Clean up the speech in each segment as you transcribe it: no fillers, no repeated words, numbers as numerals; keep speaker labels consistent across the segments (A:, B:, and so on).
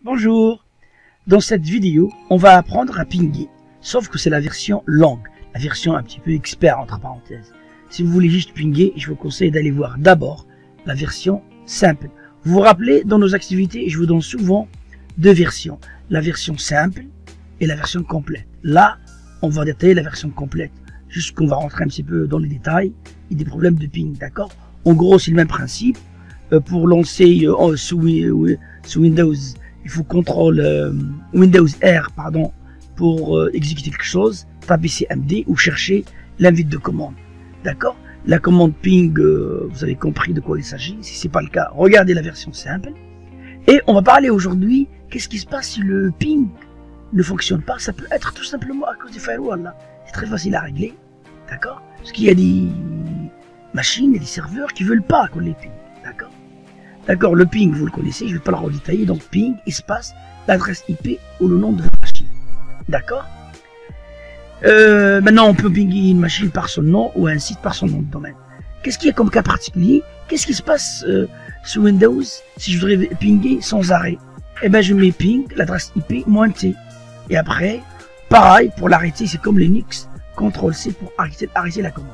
A: Bonjour. Dans cette vidéo, on va apprendre à pinguer, sauf que c'est la version longue, la version un petit peu expert entre parenthèses. Si vous voulez juste pinguer, je vous conseille d'aller voir d'abord la version simple. Vous vous rappelez, dans nos activités, je vous donne souvent deux versions, la version simple et la version complète. Là, on va détailler la version complète, juste qu'on va rentrer un petit peu dans les détails et des problèmes de ping, d'accord? En gros, c'est le même principe. Pour lancer sous Windows, il faut contrôle Windows R, pardon, pour exécuter quelque chose, taper CMD ou chercher l'invite de commande. D'accord? La commande ping, vous avez compris de quoi il s'agit. Si c'est pas le cas, regardez la version simple. Et on va parler aujourd'hui, qu'est-ce qui se passe si le ping ne fonctionne pas? Ça peut être tout simplement à cause du firewall là. C'est très facile à régler. D'accord? Parce qu'il y a des machines et des serveurs qui veulent pas qu'on les ping. D'accord? D'accord, le ping, vous le connaissez, je ne vais pas le redétailler. Donc, ping, espace, l'adresse IP ou le nom de votre machine. D'accord? Maintenant, on peut pinguer une machine par son nom ou un site par son nom de domaine. Qu'est-ce qu'il y a comme cas particulier? Qu'est-ce qui se passe sous Windows si je voudrais pinguer sans arrêt? Eh bien, je mets ping, l'adresse IP, -T. Et après, pareil, pour l'arrêter, c'est comme Linux, CTRL-C pour arrêter la commande.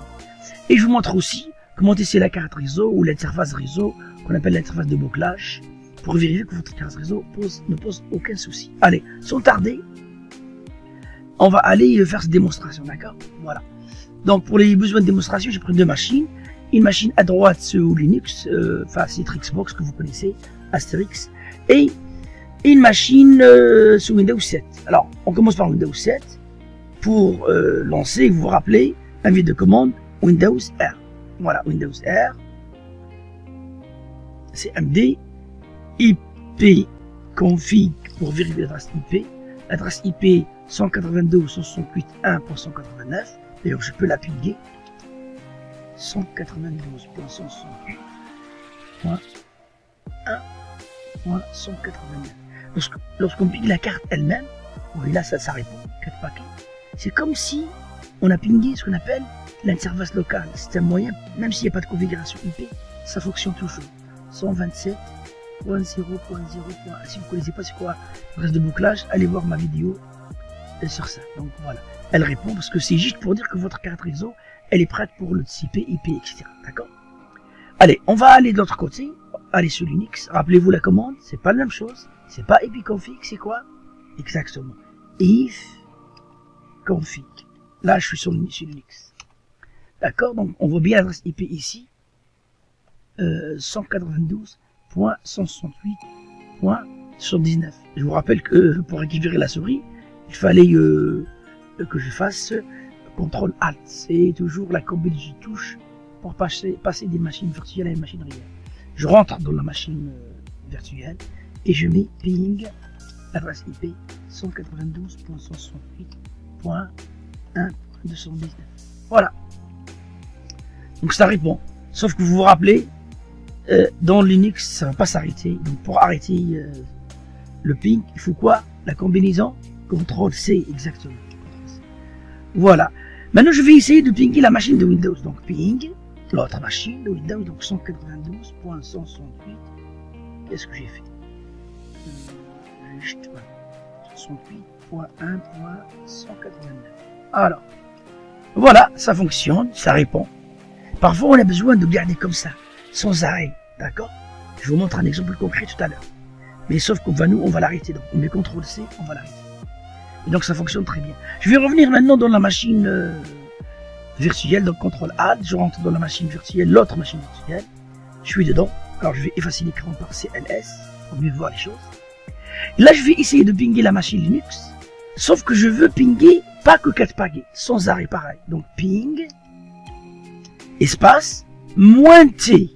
A: Et je vous montre aussi comment tester la carte réseau ou l'interface réseau, qu'on appelle l'interface de bouclage, pour vérifier que votre carte réseau ne pose aucun souci. Allez, sans tarder, on va aller faire cette démonstration, d'accord? Voilà. Donc, pour les besoins de démonstration, j'ai pris deux machines. Une machine à droite sous Linux, enfin, c'est Xbox que vous connaissez, Asterix, et une machine sous Windows 7. Alors, on commence par Windows 7. Pour lancer, vous vous rappelez, invite de commande Windows R. Voilà, Windows R. CMD, IP config pour vérifier l'adresse IP. L'adresse IP 192.168.1.189. D'ailleurs, je peux la pinguer. 192.168.1.189. Lorsqu'on pingue la carte elle-même, oui, là, ça répond, 4 paquets. C'est comme si on a pingé ce qu'on appelle l'interface locale. C'est un moyen, même s'il n'y a pas de configuration IP, ça fonctionne toujours. 127.0.0. Si vous ne connaissez pas c'est quoi l'adresse de bouclage, allez voir ma vidéo sur ça. Donc voilà, elle répond parce que c'est juste pour dire que votre carte réseau, elle est prête pour le TCP, IP, etc. D'accord? Allez, on va aller de l'autre côté, aller sur Linux. Rappelez-vous la commande, c'est pas la même chose. C'est pas ipconfig, c'est quoi? Exactement. If config. Là, je suis sur Linux. D'accord? Donc, on voit bien l'adresse IP ici. 192.168.79. Je vous rappelle que pour récupérer la souris, il fallait que je fasse CTRL ALT. C'est toujours la combinaison de touches pour passer des machines virtuelles à une machine réelle. Je rentre dans la machine virtuelle et je mets ping l'adresse IP 192.168.1.219. Voilà. Donc ça répond. Sauf que vous vous rappelez, dans Linux, ça ne va pas s'arrêter. Donc pour arrêter le ping, il faut quoi? La combinaison CTRL-C, exactement. Voilà. Maintenant, je vais essayer de pinguer la machine de Windows. Donc ping, l'autre machine de Windows, donc 192.168. Qu'est-ce que j'ai fait? Juste 168.1.189. Alors, voilà, ça fonctionne, ça répond. Parfois, on a besoin de garder comme ça, sans arrêt, d'accord? Je vous montre un exemple concret tout à l'heure. Mais sauf qu'on va on va l'arrêter. Donc, on met CTRL-C, on va l'arrêter. Et donc, ça fonctionne très bien. Je vais revenir maintenant dans la machine virtuelle, donc CTRL-ALT. Je rentre dans la machine virtuelle, l'autre machine virtuelle. Je suis dedans. Alors, je vais effacer l'écran par CLS pour mieux voir les choses. Et là, je vais essayer de pinguer la machine Linux. Sauf que je veux pinguer pas que 4 paquets, sans arrêt pareil. Donc, ping, espace, -T.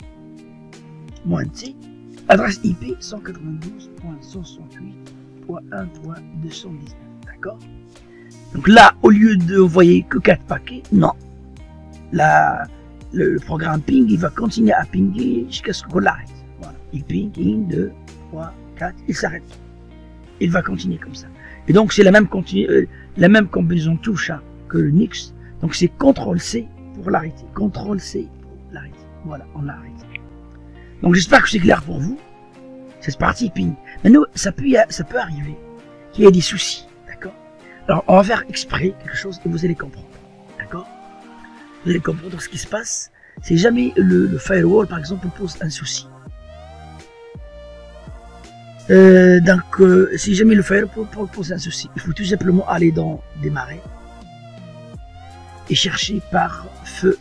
A: -T, adresse IP 192.168.1.219. D'accord? Donc là, au lieu de envoyer que 4 paquets, non. Là, le programme ping, il va continuer à pinguer jusqu'à ce qu'on l'arrête. Voilà. Il ping, 1, 2, 3, 4, il s'arrête. Il va continuer comme ça. Et donc, c'est la même combinaison de touches hein, que le Linux. Donc, c'est CTRL-C pour l'arrêter. CTRL-C pour l'arrêter. Voilà, on l'a arrêté. Donc, j'espère que c'est clair pour vous. cette partie ping. Maintenant, ça peut arriver qu'il y ait des soucis, d'accord? Alors, on va faire exprès quelque chose et vous allez comprendre, d'accord? Vous allez comprendre ce qui se passe. Si jamais le firewall, par exemple, pose un souci. Si jamais le firewall pose un souci, il faut tout simplement aller dans démarrer et chercher par feu.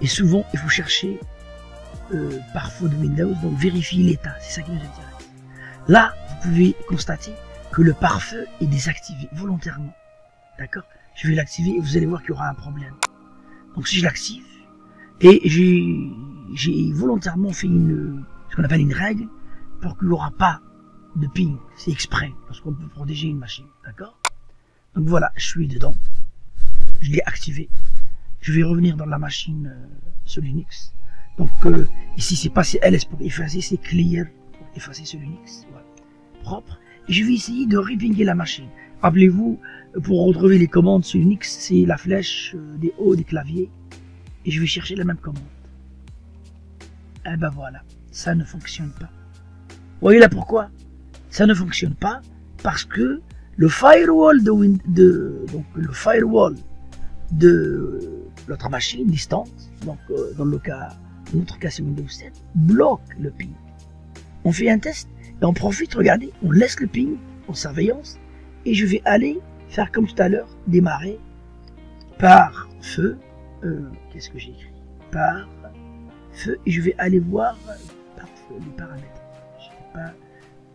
A: Et souvent, il faut chercher par feu de Windows, donc vérifier l'état. C'est ça qui nous intéresse. Là, vous pouvez constater que le pare-feu est désactivé volontairement. D'accord? Je vais l'activer et vous allez voir qu'il y aura un problème. Donc si je l'active, et j'ai volontairement fait ce qu'on appelle une règle pour qu'il n'y aura pas de ping. C'est exprès, parce qu'on peut protéger une machine. D'accord? Donc voilà, je suis dedans. Je l'ai activé. Je vais revenir dans la machine sur Linux. Donc ici, c'est pas ls pour effacer, c'est clear pour effacer sur Linux. Voilà. Propre. Et je vais essayer de repinguer la machine. Rappelez-vous, pour retrouver les commandes sur Linux, c'est la flèche des hauts des claviers. Et je vais chercher la même commande. Et ben voilà, ça ne fonctionne pas. Vous voyez là pourquoi? Ça ne fonctionne pas parce que le firewall donc le firewall de notre machine distante, donc dans notre cas c'est Windows 7, bloque le ping. On fait un test et on profite, regardez, on laisse le ping en surveillance et je vais aller faire comme tout à l'heure, démarrer par feu, qu'est-ce que j'ai écrit? Par feu, et je vais aller voir par feu les paramètres. Je sais pas,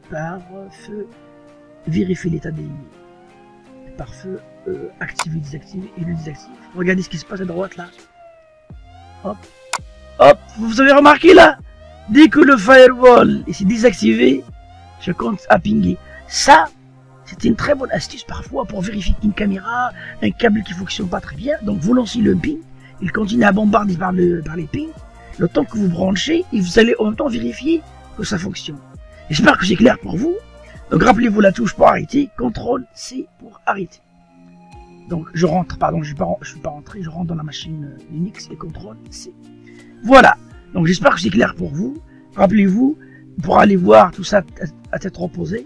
A: par feu, vérifier l'état des par feu, activer, désactiver et le désactive. Regardez ce qui se passe à droite là. Hop, hop, vous avez remarqué là, dès que le firewall est désactivé, je compte à pinguer. Ça, c'est une très bonne astuce parfois pour vérifier qu'une caméra, un câble qui fonctionne pas très bien. Donc vous lancez le ping, il continue à bombarder par les pings, le temps que vous branchez, et vous allez en même temps vérifier que ça fonctionne. J'espère que c'est clair pour vous. Donc rappelez-vous la touche pour arrêter, CTRL C pour arrêter. Donc je rentre, pardon, je suis pas rentré, je rentre dans la machine Linux et CTRL C. Voilà, donc j'espère que c'est clair pour vous. Rappelez-vous, pour aller voir tout ça à tête reposée,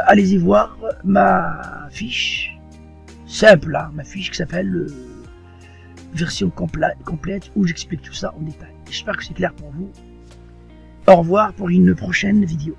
A: allez-y voir ma fiche simple, là, ma fiche qui s'appelle version complète où j'explique tout ça en détail. J'espère que c'est clair pour vous. Au revoir pour une prochaine vidéo.